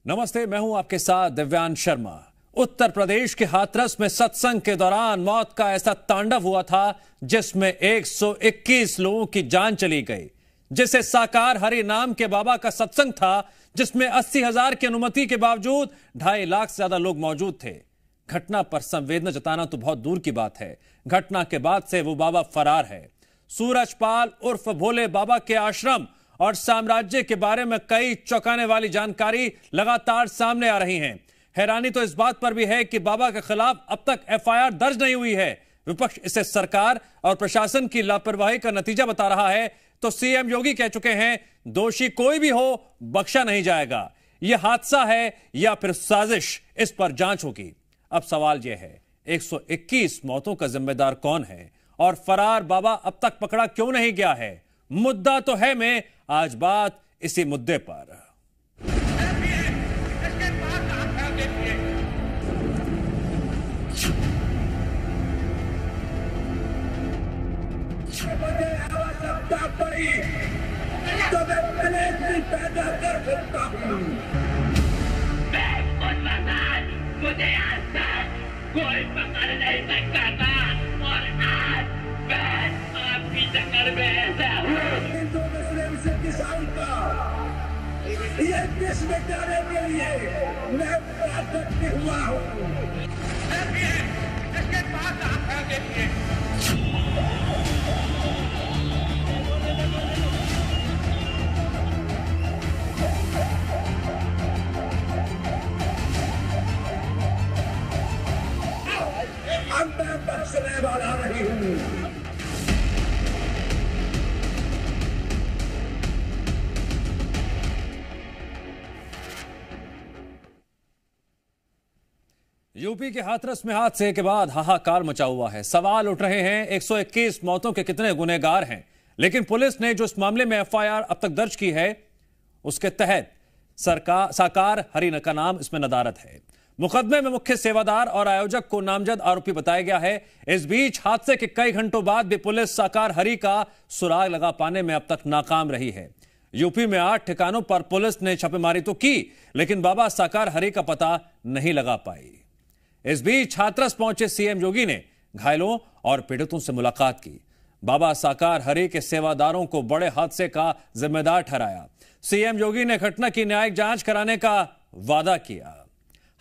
नमस्ते, मैं हूं आपके साथ दिव्यांश शर्मा। उत्तर प्रदेश के हाथरस में सत्संग के दौरान मौत का ऐसा तांडव हुआ था जिसमें 121 लोगों की जान चली गई। जिसे साकार हरि नाम के बाबा का सत्संग था जिसमें 80,000 की अनुमति के बावजूद 2.5 लाख से ज्यादा लोग मौजूद थे। घटना पर संवेदना जताना तो बहुत दूर की बात है, घटना के बाद से वो बाबा फरार है। सूरजपाल उर्फ भोले बाबा के आश्रम और साम्राज्य के बारे में कई चौंकाने वाली जानकारी लगातार सामने आ रही हैं। हैरानी तो इस बात पर भी है कि बाबा के खिलाफ अब तक एफआईआर दर्ज नहीं हुई है। विपक्ष इसे सरकार और प्रशासन की लापरवाही का नतीजा बता रहा है, तो सीएम योगी कह चुके हैं दोषी कोई भी हो बख्शा नहीं जाएगा। यह हादसा है या फिर साजिश, इस पर जांच होगी। अब सवाल यह है 121 मौतों का जिम्मेदार कौन है और फरार बाबा अब तक पकड़ा क्यों नहीं गया है। मुद्दा तो है में आज बात इसी मुद्दे पर। तो मैं पहले पैदा कर सकता हूं। मुझे आज तक कोई पकड़ नहीं सकता था और आज मैं आपकी चक्कर में ऐसा हूँ। हिंदू मुस्लिम सिख ईसाई का ये देश मिटाने के लिए मैं प्रार्थना हुआ हूँ। इसके पास आप है, देखिए बख्शने वाला नहीं हूं। यूपी के हाथरस में हादसे के बाद हाहाकार मचा हुआ है। सवाल उठ रहे हैं 121 मौतों के कितने गुनहगार हैं, लेकिन पुलिस ने जो इस मामले में एफआईआर अब तक दर्ज की है उसके तहत साकार हरि का नाम इसमें नदारद है। मुकदमे में मुख्य सेवादार और आयोजक को नामजद आरोपी बताया गया है। इस बीच हादसे के कई घंटों बाद भी पुलिस साकार हरि का सुराग लगा पाने में अब तक नाकाम रही है। यूपी में 8 ठिकानों पर पुलिस ने छापेमारी तो की, लेकिन बाबा साकार हरि का पता नहीं लगा पाई। इस बीच हाथरस पहुंचे सीएम योगी ने घायलों और पीड़ितों से मुलाकात की। बाबा साकार हरि के सेवादारों को बड़े हादसे का जिम्मेदार ठहराया। सीएम योगी ने घटना की न्यायिक जांच कराने का वादा किया।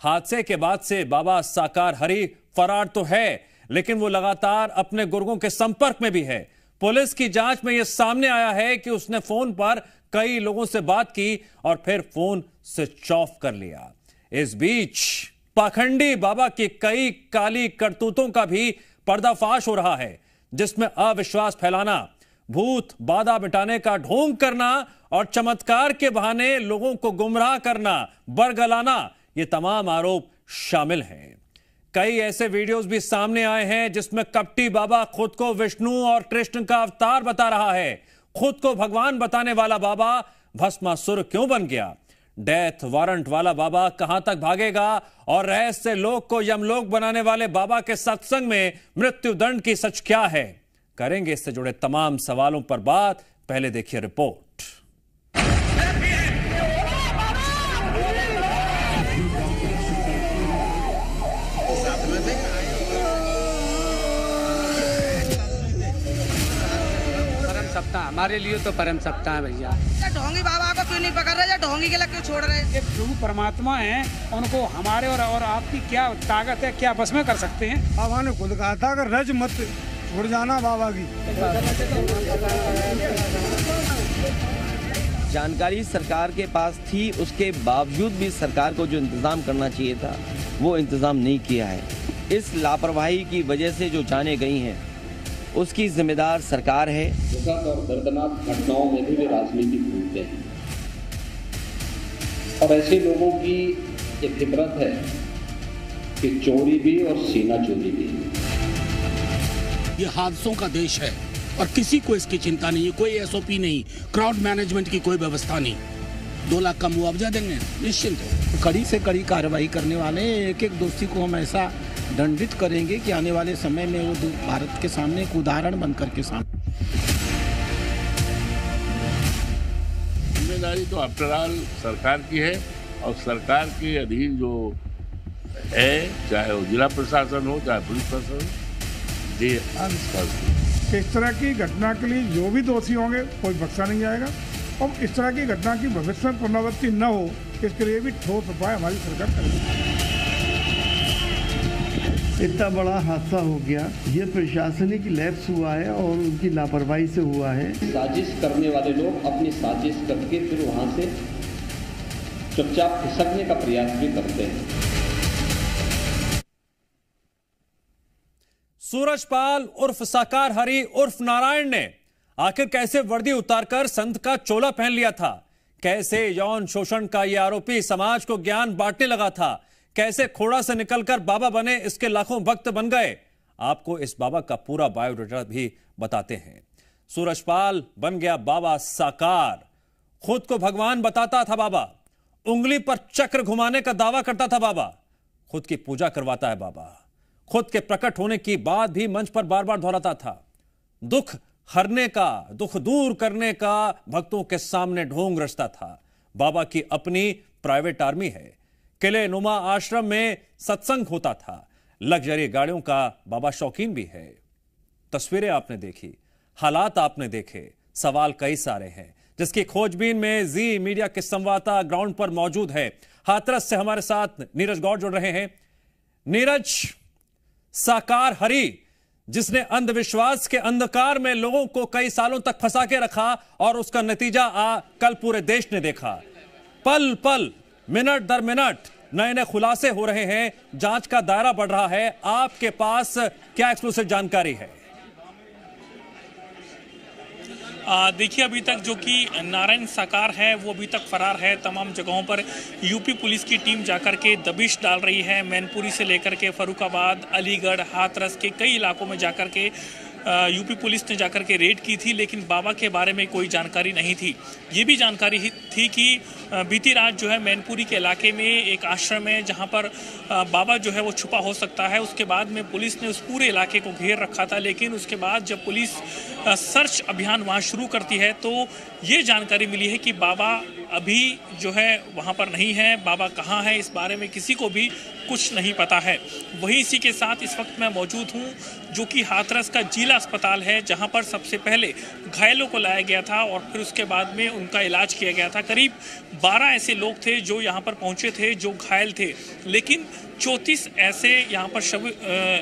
हादसे के बाद से बाबा साकार हरि फरार तो है, लेकिन वो लगातार अपने गुर्गों के संपर्क में भी है। पुलिस की जांच में यह सामने आया है कि उसने फोन पर कई लोगों से बात की और फिर फोन स्विच ऑफ कर लिया। इस बीच पाखंडी बाबा की कई काली करतूतों का भी पर्दाफाश हो रहा है, जिसमें अविश्वास फैलाना, भूत बाधा मिटाने का ढोंग करना और चमत्कार के बहाने लोगों को गुमराह करना, बरगलाना, ये तमाम आरोप शामिल हैं। कई ऐसे वीडियोस भी सामने आए हैं जिसमें कपटी बाबा खुद को विष्णु और कृष्ण का अवतार बता रहा है। खुद को भगवान बताने वाला बाबा भस्मासुर क्यों बन गया? डेथ वारंट वाला बाबा कहां तक भागेगा? और रहस्य लोक को यमलोक बनाने वाले बाबा के सत्संग में मृत्यु दंड की सच क्या है? करेंगे इससे जुड़े तमाम सवालों पर बात। पहले देखिए रिपोर्ट। हमारे लिए तो परम सप्ताह है भैया। ढोंगी बाबा को क्यों नहीं पकड़ रहे? ढोंगी के लिए क्यों छोड़ रहे? एक प्रभु परमात्मा है, उनको हमारे और आपकी क्या ताकत है, क्या बस में कर सकते हैं। बाबा ने खुद कहा था अगर रज मत छोड़ जाना बाबा की। जानकारी सरकार के पास थी, उसके बावजूद भी सरकार को जो इंतजाम करना चाहिए था वो इंतजाम नहीं किया है। इस लापरवाही की वजह से जो जाने गई हैं उसकी जिम्मेदार सरकार है। दुखद और दर्दनाक घटनाओं में भी वे राजनीति भूलते हैं और ऐसे लोगों की ये फितरत है कि चोरी भी और सीना चोरी भी। ये हादसों का देश है और किसी को इसकी चिंता नहीं है, कोई एसओपी नहीं, क्राउड मैनेजमेंट की कोई व्यवस्था नहीं। 2 लाख का मुआवजा देंगे निश्चिंत हो। कड़ी से कड़ी कार्रवाई करने वाले एक एक दोषी को हम ऐसा दंडित करेंगे कि आने वाले समय में वो भारत के सामने एक उदाहरण बनकर के सामने। जिम्मेदारी तो आफ्टर ऑल सरकार की है और सरकार के अधीन जो है, चाहे वो जिला प्रशासन हो चाहे पुलिस प्रशासन, दे आंसर। इस तरह की घटना के लिए जो भी दोषी होंगे कोई बख्शा नहीं जाएगा और इस तरह की घटना की भविष्य में पुनरावृत्ति न हो इसके लिए भी ठोस उपाय हमारी सरकार करेगी। इतना बड़ा हादसा हो गया, ये प्रशासनिक लैप्स हुआ है और उनकी लापरवाही से हुआ है। साजिश करने वाले लोग अपनी साजिश करके फिर वहां से चुपचाप खिसकने का प्रयास भी करते हैं। सूरजपाल उर्फ साकार हरि उर्फ नारायण ने आखिर कैसे वर्दी उतारकर संत का चोला पहन लिया था? कैसे यौन शोषण का यह आरोपी समाज को ज्ञान बांटने लगा था? कैसे खोड़ा से निकलकर बाबा बने, इसके लाखों भक्त बन गए? आपको इस बाबा का पूरा बायोडाटा भी बताते हैं। सूरजपाल बन गया बाबा साकार, खुद को भगवान बताता था बाबा, उंगली पर चक्र घुमाने का दावा करता था बाबा, खुद की पूजा करवाता है बाबा, खुद के प्रकट होने की बात भी मंच पर बार बार दोहराता था। दुख हरने का, दुख दूर करने का भक्तों के सामने ढोंग रचता था। बाबा की अपनी प्राइवेट आर्मी है। किले नुमा आश्रम में सत्संग होता था। लग्जरी गाड़ियों का बाबा शौकीन भी है। तस्वीरें आपने देखी, हालात आपने देखे, सवाल कई सारे हैं जिसकी खोजबीन में जी मीडिया के संवाददाता ग्राउंड पर मौजूद है। हाथरस से हमारे साथ नीरज गौड़ जुड़ रहे हैं। नीरज, साकार हरि जिसने अंधविश्वास के अंधकार में लोगों को कई सालों तक फंसा के रखा और उसका नतीजा कल पूरे देश ने देखा। पल पल, मिनट दर मिनट नए नए खुलासे हो रहे हैं, जांच का दायरा बढ़ रहा है। आपके पास क्या एक्सक्लूसिव जानकारी है? देखिए, अभी तक जो कि नारायण साकार है वो अभी तक फरार है। तमाम जगहों पर यूपी पुलिस की टीम जाकर के दबिश डाल रही है। मैनपुरी से लेकर के फर्रुखाबाद, अलीगढ़, हाथरस के कई इलाकों में जाकर के यूपी पुलिस ने जाकर के रेड की थी, लेकिन बाबा के बारे में कोई जानकारी नहीं थी। ये भी जानकारी थी कि बीती रात जो है मैनपुरी के इलाके में एक आश्रम है जहां पर बाबा जो है वो छुपा हो सकता है। उसके बाद में पुलिस ने उस पूरे इलाके को घेर रखा था, लेकिन उसके बाद जब पुलिस सर्च अभियान वहां शुरू करती है तो ये जानकारी मिली है कि बाबा अभी जो है वहां पर नहीं है। बाबा कहाँ है इस बारे में किसी को भी कुछ नहीं पता है। वहीं इसी के साथ इस वक्त मैं मौजूद हूं जो कि हाथरस का जिला अस्पताल है, जहां पर सबसे पहले घायलों को लाया गया था और फिर उसके बाद में उनका इलाज किया गया था। करीब 12 ऐसे लोग थे जो यहां पर पहुंचे थे जो घायल थे, लेकिन 34 ऐसे यहाँ पर शव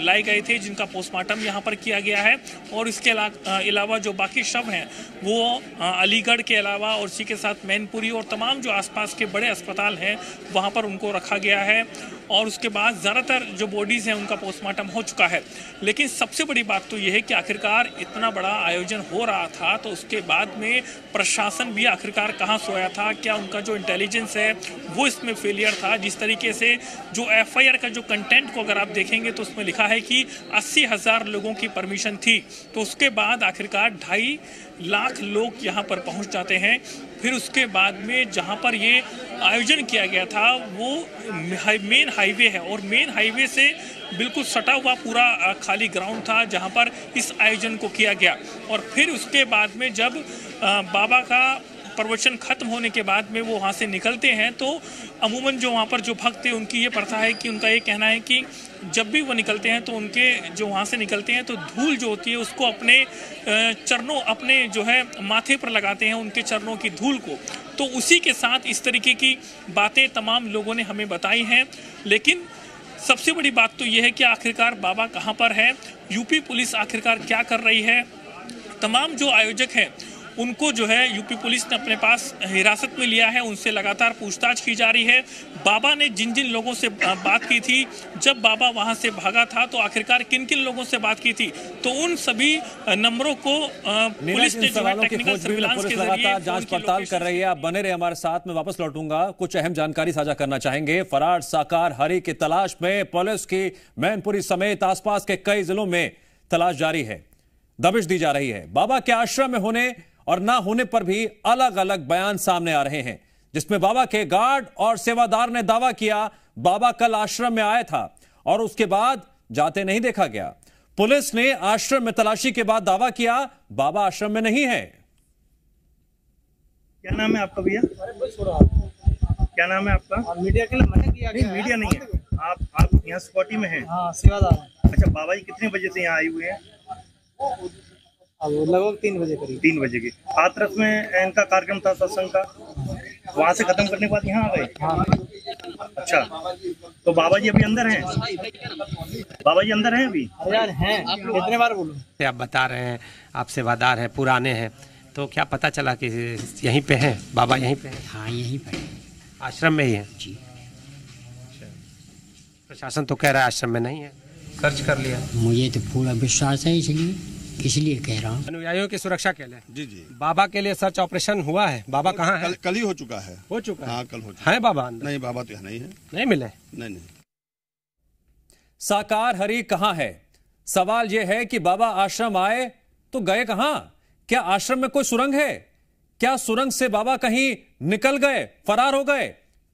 लाए गए थे जिनका पोस्टमार्टम यहाँ पर किया गया है। और इसके अलावा जो बाकी शव हैं वो अलीगढ़ के अलावा और इसी के साथ मैनपुरी और तमाम जो आसपास के बड़े अस्पताल हैं वहाँ पर उनको रखा गया है। और उसके बाद ज़्यादातर जो बॉडीज़ हैं उनका पोस्टमार्टम हो चुका है। लेकिन सबसे बड़ी बात तो ये है कि आखिरकार इतना बड़ा आयोजन हो रहा था तो उसके बाद में प्रशासन भी आखिरकार कहाँ सोया था? क्या उनका जो इंटेलिजेंस है वो इसमें फेलियर था? जिस तरीके से जो एफआईआर का जो कंटेंट को अगर आप देखेंगे तो उसमें लिखा है कि 80,000 लोगों की परमिशन थी, तो उसके बाद आखिरकार 2.5 लाख लोग यहाँ पर पहुँच जाते हैं। फिर उसके बाद में जहाँ पर ये आयोजन किया गया था वो मेन हाईवे है और मेन हाईवे से बिल्कुल सटा हुआ पूरा खाली ग्राउंड था जहाँ पर इस आयोजन को किया गया। और फिर उसके बाद में जब बाबा का प्रवचन खत्म होने के बाद में वो वहाँ से निकलते हैं तो अमूमन जो वहाँ पर जो भक्त थे उनकी ये प्रथा है कि उनका ये कहना है कि जब भी वो निकलते हैं तो उनके जो वहाँ से निकलते हैं तो धूल जो होती है उसको अपने चरणों, अपने जो है माथे पर लगाते हैं, उनके चरणों की धूल को। तो उसी के साथ इस तरीके की बातें तमाम लोगों ने हमें बताई हैं। लेकिन सबसे बड़ी बात तो ये है कि आखिरकार बाबा कहाँ पर है, यूपी पुलिस आखिरकार क्या कर रही है। तमाम जो आयोजक हैं उनको जो है यूपी पुलिस ने अपने पास हिरासत में लिया है, उनसे लगातार पूछताछ की जा रही है। बाबा ने जिन जिन लोगों से बात की थी, जब बाबा वहां से भागा था तो आखिरकार किन किन लोगों से बात की थी, तो उन सभी नंबरों को पुलिस ने जो है टेक्निकल सर्विलांस के जरिए जांच पड़ताल कर रही है। आप बने रहे हमारे साथ, में वापस लौटूंगा। कुछ अहम जानकारी साझा करना चाहेंगे। फरार साकार हरि की तलाश में पुलिस की मैनपुरी समेत आसपास के कई जिलों में तलाश जारी है, दबिश दी जा रही है। बाबा के आश्रम में होने और ना होने पर भी अलग अलग बयान सामने आ रहे हैं, जिसमें बाबा के गार्ड और सेवादार ने दावा किया बाबा कल आश्रम में आया था और उसके बाद जाते नहीं देखा गया। पुलिस ने आश्रम में तलाशी के बाद दावा किया बाबा आश्रम में नहीं है। क्या नाम है आपका भैया? क्या नाम है आपका? मीडिया के लिए मना किया गया है। मीडिया नहीं है, आप यहाँ सिक्योरिटी में हैं? हाँ, सेवादार। अच्छा, बाबा जी कितने बजे से यहाँ आए हुए हैं? अब लगभग 3 बजे करीब। 3 बजे के हाथरस में इनका कार्यक्रम था सत्संग का, वहाँ से खत्म करने के बाद यहाँ आ गए? हाँ। अच्छा, तो बाबा जी अभी अंदर हैं? बाबा जी अंदर हैं अभी? यार हैं, कितने बार बोलूं? आप बता रहे हैं आप सेवादार हैं, पुराने हैं, तो क्या पता चला कि यहीं पे हैं बाबा? यहीं पे हैं? हाँ, यहीं पे आश्रम में ही है जी। प्रशासन तो कह रहा है आश्रम में नहीं है, सर्च कर लिया। मुझे तो पूरा विश्वास है, इसलिए कह रहा हूँ। अनुयायियों की सुरक्षा के लिए जी जी बाबा के लिए सर्च ऑपरेशन हुआ है। बाबा कहाँ है? कल ही हो चुका है। हो चुका है? हाँ, कल हो चुका है। बाबा नहीं, बाबा तो यहाँ नहीं है। नहीं मिले? नहीं। साकार हरि कहाँ है? सवाल यह है कि बाबा आश्रम आए तो गए कहां? क्या आश्रम में कोई सुरंग है? क्या सुरंग से बाबा कहीं निकल गए, फरार हो गए?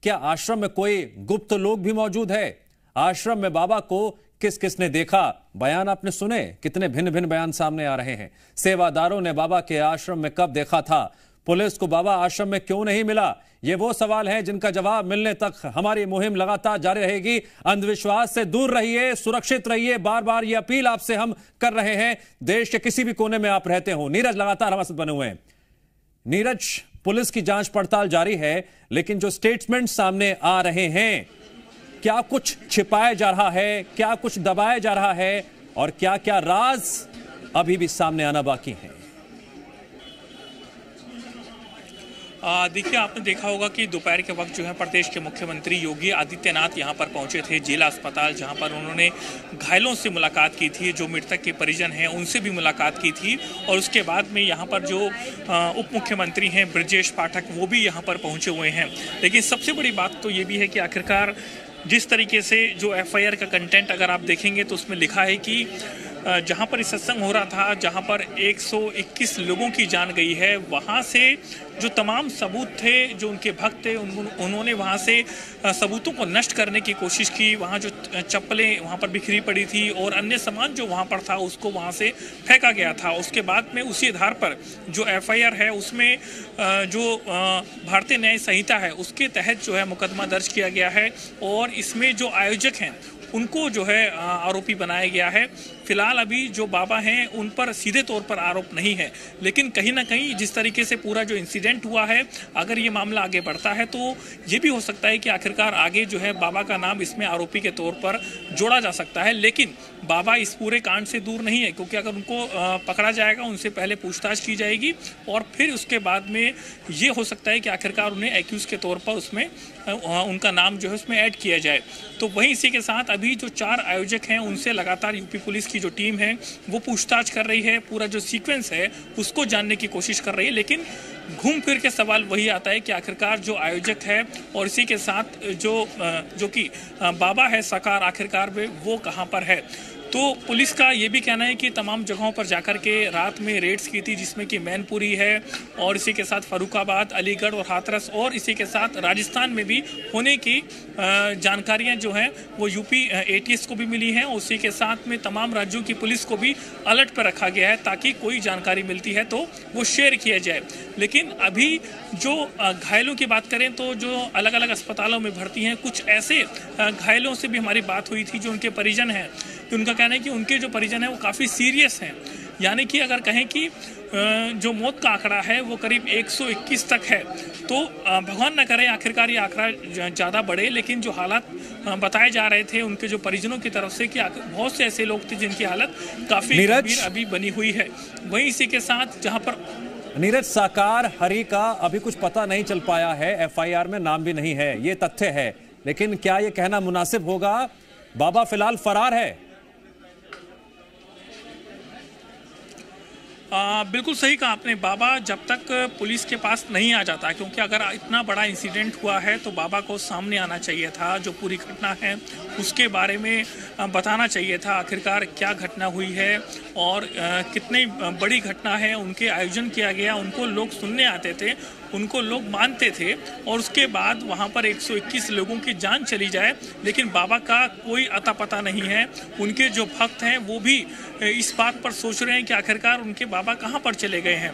क्या आश्रम में कोई गुप्त लोग भी मौजूद है? आश्रम में बाबा को किस किसने देखा? बयान आपने सुने, कितने भिन्न भिन्न बयान सामने आ रहे हैं। सेवादारों ने बाबा के आश्रम में कब देखा था? पुलिस को बाबा आश्रम में क्यों नहीं मिला? ये वो सवाल हैं जिनका जवाब मिलने तक हमारी मुहिम लगातार जारी रहेगी। अंधविश्वास से दूर रहिए, सुरक्षित रहिए, बार बार ये अपील आपसे हम कर रहे हैं। देश के किसी भी कोने में आप रहते हो। नीरज लगातार हमारे साथ बने हुए हैं। नीरज, पुलिस की जांच पड़ताल जारी है, लेकिन जो स्टेटमेंट सामने आ रहे हैं, क्या कुछ छिपाया जा रहा है, क्या कुछ दबाया जा रहा है, और क्या क्या राज अभी भी सामने आना बाकी है? देखिए, आपने देखा होगा कि दोपहर के वक्त जो है प्रदेश के मुख्यमंत्री योगी आदित्यनाथ यहां पर पहुंचे थे जिला अस्पताल, जहां पर उन्होंने घायलों से मुलाकात की थी, जो मृतक के परिजन हैं उनसे भी मुलाकात की थी। और उसके बाद में यहां पर जो उप मुख्यमंत्री हैं ब्रजेश पाठक, वो भी यहां पर पहुंचे हुए हैं। लेकिन सबसे बड़ी बात तो ये भी है कि आखिरकार जिस तरीके से जो एफआईआर का कंटेंट अगर आप देखेंगे तो उसमें लिखा है कि जहां पर सत्संग हो रहा था, जहां पर 121 लोगों की जान गई है, वहां से जो तमाम सबूत थे, जो उनके भक्त थे, उन्होंने वहां से सबूतों को नष्ट करने की कोशिश की। वहां जो चप्पलें वहां पर बिखरी पड़ी थी और अन्य सामान जो वहां पर था उसको वहां से फेंका गया था। उसके बाद में उसी आधार पर जो एफआईआर है उसमें जो भारतीय न्याय संहिता है उसके तहत जो है मुकदमा दर्ज किया गया है और इसमें जो आयोजक हैं उनको जो है आरोपी बनाया गया है। फिलहाल अभी जो बाबा हैं उन पर सीधे तौर पर आरोप नहीं है, लेकिन कहीं ना कहीं जिस तरीके से पूरा जो इंसिडेंट हुआ है, अगर ये मामला आगे बढ़ता है तो ये भी हो सकता है कि आखिरकार आगे जो है बाबा का नाम इसमें आरोपी के तौर पर जोड़ा जा सकता है। लेकिन बाबा इस पूरे कांड से दूर नहीं है, क्योंकि अगर उनको पकड़ा जाएगा उनसे पहले पूछताछ की जाएगी और फिर उसके बाद में ये हो सकता है कि आखिरकार उन्हें एक्यूज के तौर पर उसमें उनका नाम जो है उसमें ऐड किया जाए। तो वहीं इसी के साथ अभी जो 4 आयोजक हैं उनसे लगातार यूपी पुलिस की जो टीम है वो पूछताछ कर रही है, पूरा जो सीक्वेंस है उसको जानने की कोशिश कर रही है। लेकिन घूम फिर के सवाल वही आता है कि आखिरकार जो आयोजक है और इसी के साथ जो कि बाबा है साकार, आखिरकार वो कहाँ पर है। तो पुलिस का ये भी कहना है कि तमाम जगहों पर जाकर के रात में रेड्स की थी, जिसमें कि मैनपुरी है और इसी के साथ फर्रुखाबाद, अलीगढ़ और हाथरस और इसी के साथ राजस्थान में भी होने की जानकारियां जो हैं वो यूपी एटीएस को भी मिली हैं और उसी के साथ में तमाम राज्यों की पुलिस को भी अलर्ट पर रखा गया है ताकि कोई जानकारी मिलती है तो वो शेयर किया जाए। लेकिन अभी जो घायलों की बात करें तो जो अलग अलग अस्पतालों में भर्ती हैं, कुछ ऐसे घायलों से भी हमारी बात हुई थी जो उनके परिजन हैं, तो उनका कहना है कि उनके जो परिजन हैं वो काफ़ी सीरियस हैं। यानी कि अगर कहें कि जो मौत का आंकड़ा है वो करीब 121 तक है, तो भगवान न करे आखिरकार ये आंकड़ा ज़्यादा बढ़े। लेकिन जो हालात बताए जा रहे थे उनके जो परिजनों की तरफ से कि बहुत से ऐसे लोग थे जिनकी हालत काफ़ी गंभीर अभी बनी हुई है। वहीं इसी के साथ जहाँ पर नीरज, साकार हरि का अभी कुछ पता नहीं चल पाया है, एफआईआर में नाम भी नहीं है, ये तथ्य है। लेकिन क्या ये कहना मुनासिब होगा बाबा फिलहाल फरार है? बिल्कुल सही कहा आपने। बाबा जब तक पुलिस के पास नहीं आ जाता, क्योंकि अगर इतना बड़ा इंसिडेंट हुआ है तो बाबा को सामने आना चाहिए था, जो पूरी घटना है उसके बारे में बताना चाहिए था, आखिरकार क्या घटना हुई है और कितनी बड़ी घटना है। उनके आयोजन किया गया, उनको लोग सुनने आते थे, उनको लोग मानते थे और उसके बाद वहाँ पर 121 लोगों की जान चली जाए, लेकिन बाबा का कोई अता पता नहीं है। उनके जो भक्त हैं वो भी इस बात पर सोच रहे हैं कि आखिरकार उनके बाबा कहाँ पर चले गए हैं।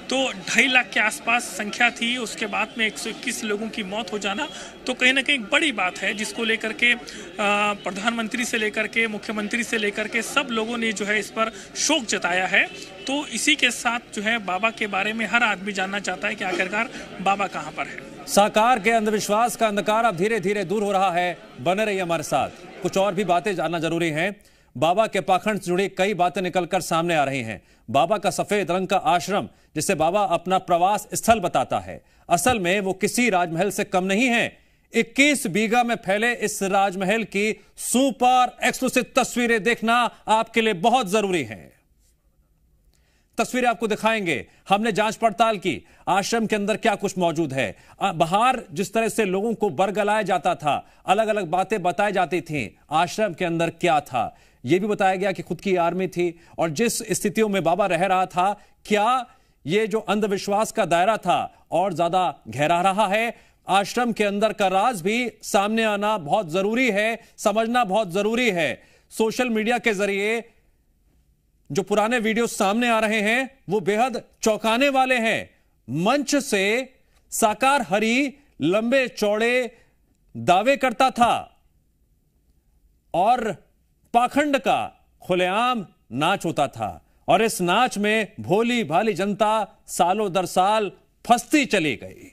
तो 2.5 लाख के आसपास संख्या थी। उसके बाद में 121 लोगों की मौत हो जाना तो कहीं ना कहीं बड़ी बात है, जिसको लेकर के प्रधानमंत्री से लेकर के मुख्यमंत्री से लेकर के सब लोगों ने जो है इस पर शोक जताया है। तो इसी के साथ जो है बाबा के बारे में हर आदमी जानना चाहता है कि आखिरकार बाबा कहाँ पर है। साकार के अंधविश्वास का अंधकार अब धीरे धीरे दूर हो रहा है। बने रहिए हमारे साथ, कुछ और भी बातें जानना जरूरी हैं। बाबा के पाखंड से जुड़ी कई बातें निकलकर सामने आ रही हैं। बाबा का सफेद रंग का आश्रम, जिसे बाबा अपना प्रवास स्थल बताता है, असल में वो किसी राजमहल से कम नहीं है। 21 बीघा में फैले इस राजमहल की सुपर एक्सक्लूसिव तस्वीरें देखना आपके लिए बहुत जरूरी है। तस्वीरें आपको दिखाएंगे। हमने जांच पड़ताल की आश्रम के अंदर क्या कुछ मौजूद है। बाहर जिस तरह से लोगों को बरगलाया जाता था, अलग अलग बातें बताई जाती थी, आश्रम के अंदर क्या था यह भी बताया गया कि खुद की आर्मी थी और जिस स्थितियों में बाबा रह रहा था, क्या यह जो अंधविश्वास का दायरा था और ज्यादा गहरा रहा है। आश्रम के अंदर का राज भी सामने आना बहुत जरूरी है, समझना बहुत जरूरी है। सोशल मीडिया के जरिए जो पुराने वीडियो सामने आ रहे हैं वो बेहद चौंकाने वाले हैं। मंच से साकार हरि लंबे चौड़े दावे करता था और पाखंड का खुलेआम नाच होता था और इस नाच में भोली भाली जनता सालों दर साल फंसती चली गई।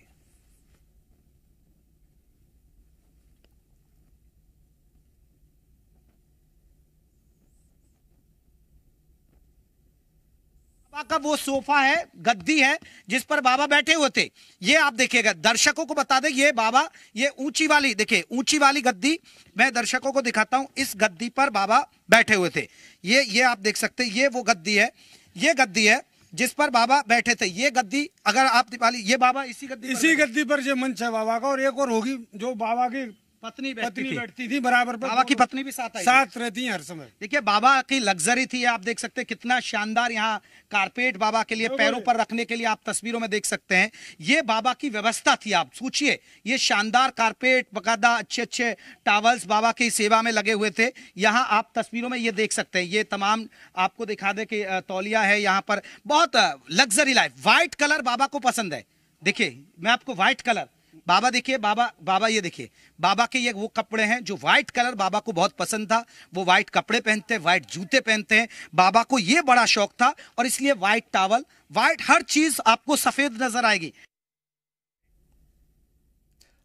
बाबा का वो सोफा है, गद्दी है जिस पर बाबा बैठे हुए थे। ये आप देखिएगा, दर्शकों को बता दें, ये बाबा, ये ऊंची वाली देखिए, ऊंची वाली गद्दी मैं दर्शकों को दिखाता हूं। इस गद्दी पर बाबा बैठे हुए थे। ये आप देख सकते हैं, ये वो गद्दी है, ये गद्दी है जिस पर बाबा बैठे थे। ये गद्दी अगर आप दिवाली, ये बाबा इसी गद्दी पर ये मंच है बाबा का, और एक और होगी जो बाबा की पत्नी बैठती थी बराबर पर। बाबा की पत्नी भी साथ रहती है हर समय। देखिए बाबा की लग्जरी थी, आप देख सकते हैं कितना शानदार यहाँ कारपेट बाबा के लिए पैरों पर रखने के लिए आप तस्वीरों में देख सकते हैं। ये बाबा की व्यवस्था थी। आप सोचिए, ये शानदार कारपेट, बकायदा अच्छे अच्छे टॉवल्स बाबा की सेवा में लगे हुए थे। यहाँ आप तस्वीरों में ये देख सकते हैं। ये तमाम आपको दिखा दे कि तौलिया है यहाँ पर, बहुत लग्जरी लाइफ। व्हाइट कलर बाबा को पसंद है। देखिए मैं आपको व्हाइट कलर, बाबा देखिए, बाबा ये देखिए, बाबा के ये वो कपड़े हैं जो व्हाइट कलर बाबा को बहुत पसंद था। वो व्हाइट कपड़े पहनते हैं, व्हाइट जूते पहनते हैं। बाबा को ये बड़ा शौक था और इसलिए व्हाइट टॉवल, व्हाइट हर चीज आपको सफेद नजर आएगी।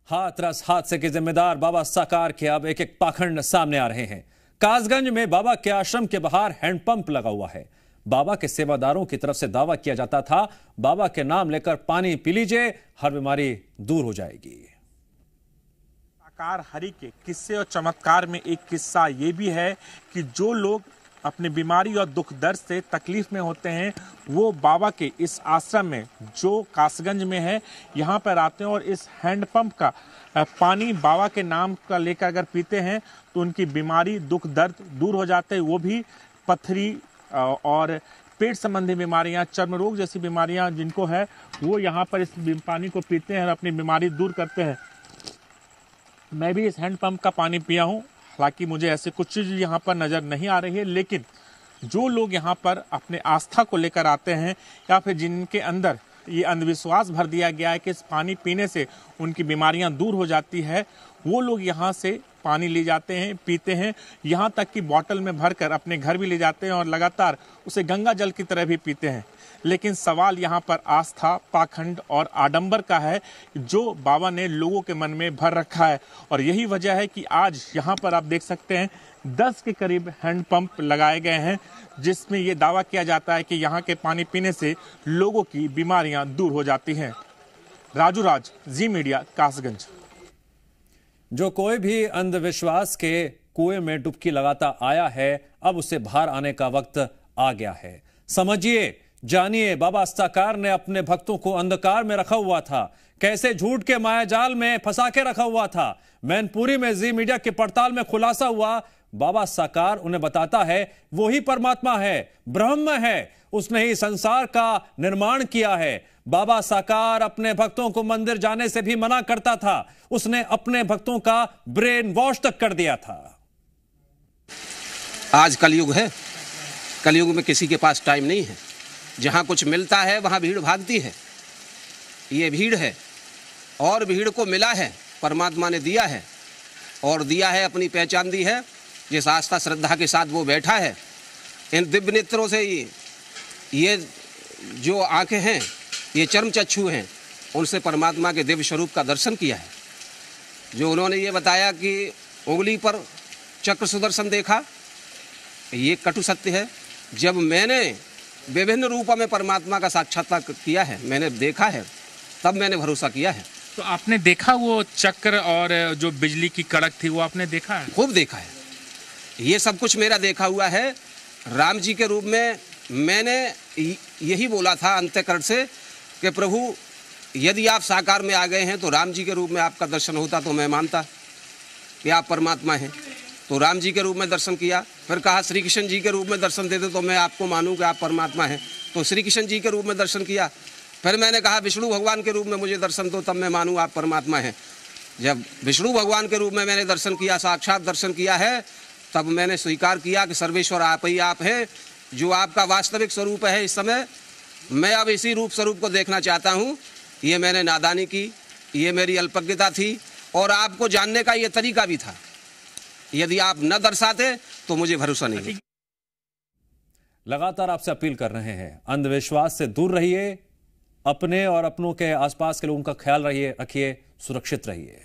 हाथरस हादसे के जिम्मेदार बाबा साकार के अब एक एक पाखंड सामने आ रहे हैं। कासगंज में बाबा के आश्रम के बाहर हैंडपंप लगा हुआ है। बाबा के सेवादारों की तरफ से दावा किया जाता था, बाबा के नाम लेकर पानी पी लीजिए, हर बीमारी दूर हो जाएगी। साकार हरि के किस्से और चमत्कार में एक किस्सा ये भी है कि जो लोग अपनी बीमारी और दुख दर्द से तकलीफ में होते हैं, वो बाबा के इस आश्रम में जो कासगंज में है यहाँ पर आते हैं और इस हैंडपंप का पानी बाबा के नाम का लेकर अगर पीते हैं तो उनकी बीमारी दुख दर्द दूर हो जाते हैं। वो भी पथरी और पेट संबंधी बीमारियां, चर्म रोग जैसी बीमारियां जिनको है, वो यहाँ पर इस पानी को पीते हैं और अपनी बीमारी दूर करते हैं। मैं भी इस हैंडपंप का पानी पिया हूँ, हालांकि मुझे ऐसे कुछ चीज़ यहाँ पर नज़र नहीं आ रही है, लेकिन जो लोग यहाँ पर अपने आस्था को लेकर आते हैं या फिर जिनके अंदर ये अंधविश्वास भर दिया गया है कि इस पानी पीने से उनकी बीमारियां दूर हो जाती है, वो लोग यहाँ से पानी ले जाते हैं, पीते हैं, यहाँ तक कि बॉटल में भरकर अपने घर भी ले जाते हैं और लगातार उसे गंगा जल की तरह भी पीते हैं। लेकिन सवाल यहाँ पर आस्था, पाखंड और आडंबर का है जो बाबा ने लोगों के मन में भर रखा है। और यही वजह है कि आज यहाँ पर आप देख सकते हैं 10 के करीब हैंडपंप लगाए गए हैं, जिसमें ये दावा किया जाता है कि यहाँ के पानी पीने से लोगों की बीमारियां दूर हो जाती हैं। राजू राज, जी मीडिया, कासगंज। जो कोई भी अंधविश्वास के कुएं में डुबकी लगाता आया है, अब उसे बाहर आने का वक्त आ गया है। समझिए, जानिए, बाबा साकार ने अपने भक्तों को अंधकार में रखा हुआ था, कैसे झूठ के मायाजाल में फंसा के रखा हुआ था। मैनपुरी में जी मीडिया की पड़ताल में खुलासा हुआ, बाबा साकार उन्हें बताता है वही परमात्मा है, ब्रह्म है, उसने ही संसार का निर्माण किया है। बाबा साकार अपने भक्तों को मंदिर जाने से भी मना करता था, उसने अपने भक्तों का ब्रेन वॉश तक कर दिया था। आज कलयुग है, कलयुग में किसी के पास टाइम नहीं है। जहाँ कुछ मिलता है वहाँ भीड़ भागती है। ये भीड़ है और भीड़ को मिला है, परमात्मा ने दिया है और दिया है, अपनी पहचान दी है। जिस आस्था श्रद्धा के साथ वो बैठा है, इन दिव्य नेत्रों से ये जो आंखें हैं, ये चर्म चक्षु हैं, उनसे परमात्मा के दिव्य स्वरूप का दर्शन किया है। जो उन्होंने ये बताया कि उंगली पर चक्र सुदर्शन देखा, ये कटु सत्य है। जब मैंने विभिन्न रूपों में परमात्मा का साक्षात्कार किया है, मैंने देखा है, तब मैंने भरोसा किया है। तो आपने देखा वो चक्र और जो बिजली की कड़क थी, वो आपने देखा है? खूब देखा है। ये सब कुछ मेरा देखा हुआ है। राम जी के रूप में मैंने यही बोला था अंतःकरण से कि प्रभु, यदि आप साकार में आ गए हैं तो राम जी के रूप में आपका दर्शन होता तो मैं मानता कि आप परमात्मा हैं। तो राम जी के रूप में दर्शन किया। फिर कहा श्री कृष्ण जी के रूप में दर्शन देते तो मैं आपको मानूं कि आप परमात्मा हैं। तो श्री कृष्ण जी के रूप में दर्शन किया। फिर मैंने कहा विष्णु भगवान के रूप में मुझे दर्शन दो, तब मैं मानूं आप परमात्मा हैं। जब विष्णु भगवान के रूप में मैंने दर्शन किया, साक्षात दर्शन किया है, तब मैंने स्वीकार किया कि सर्वेश्वर आप ही आप हैं, जो आपका वास्तविक स्वरूप है। इस समय मैं अब इसी रूप स्वरूप को देखना चाहता हूँ। ये मैंने नादानी की, ये मेरी अल्पज्ञता थी और आपको जानने का ये तरीका भी था। यदि आप न दर्शाते तो मुझे भरोसा नहीं है। लगातार आपसे अपील कर रहे हैं, अंधविश्वास से दूर रहिए, अपने और अपनों के आसपास के लोगों का ख्याल रखिए, सुरक्षित रहिए।